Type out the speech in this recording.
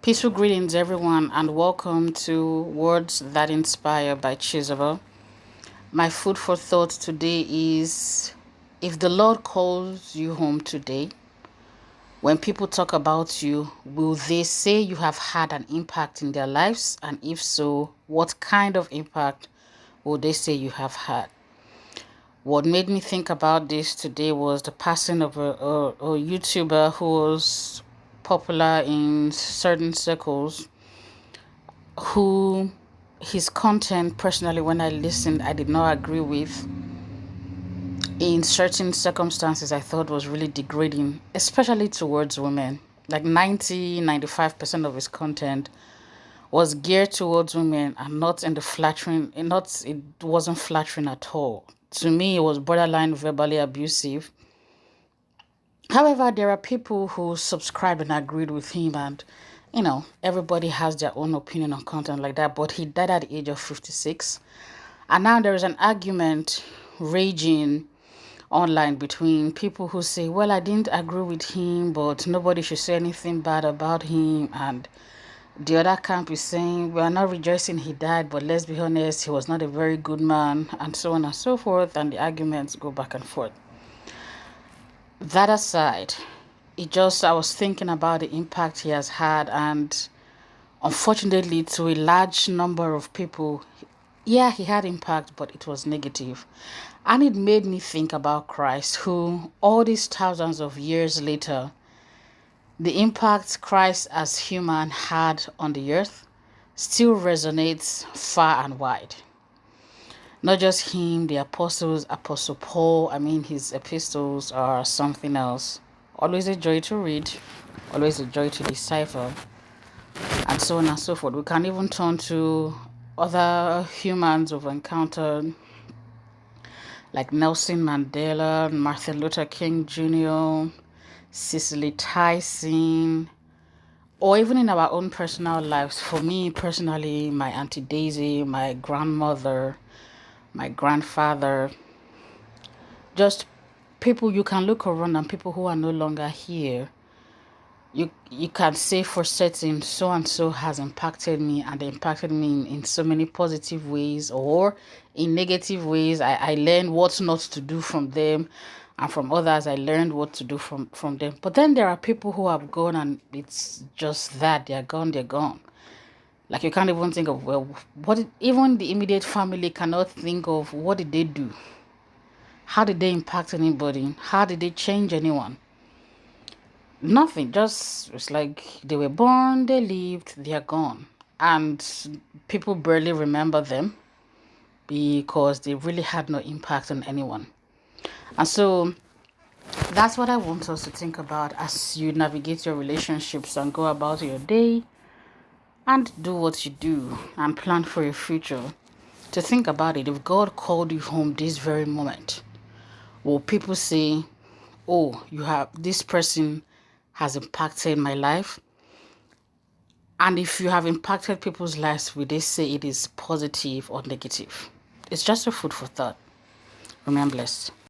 Peaceful greetings, everyone, and welcome to Words That Inspire by Chisabel. My food for thought today is, if the Lord calls you home today, when people talk about you, will they say you have had an impact in their lives? And if so, what kind of impact will they say you have had? What made me think about this today was the passing of a YouTuber who was popular in certain circles, who his content, personally, when I listened, I did not agree with. In certain circumstances, I thought was really degrading, especially towards women. Like 95% of his content was geared towards women and not in the flattering, it wasn't flattering at all. To me, it was borderline verbally abusive. However, there are people who subscribe and agreed with him, and everybody has their own opinion on content like that. But he died at the age of 56, and now there is an argument raging online between people who say, well, I didn't agree with him, but nobody should say anything bad about him, and the other camp is saying, we are not rejoicing he died, but let's be honest, he was not a very good man, and so on and so forth, and the arguments go back and forth. That aside, I was thinking about the impact he has had, and unfortunately, to a large number of people, yeah, he had impact, but it was negative. And it made me think about Christ, who, all these thousands of years later, the impact Christ as human had on the earth still resonates far and wide. Not just him, the apostles, Apostle Paul, his epistles are something else. Always a joy to read, always a joy to decipher, and so on and so forth. We can even turn to other humans we've encountered, like Nelson Mandela, Martin Luther King Jr., Cicely Tyson, or even in our own personal lives. For me personally, my Auntie Daisy, my grandmother, my grandfather, just people you can look around and people who are no longer here. You can say for certain so and so has impacted me, and they impacted me in so many positive ways, or in negative ways. I learned what not to do from them, and from others I learned what to do from them. But then there are people who have gone, and it's just that they're gone. Like, you can't even think of, well, even the immediate family cannot think of what did they do, how did they impact anybody, how did they change anyone. Nothing. Just, it's like they were born, they lived, they are gone. And people barely remember them because they really had no impact on anyone. And so that's what I want us to think about as you navigate your relationships and go about your day and do what you do and plan for your future. To think about it, if God called you home this very moment, will people say, oh, this person has impacted my life? And if you have impacted people's lives, will they say it is positive or negative? It's just a food for thought. Remember, blessed.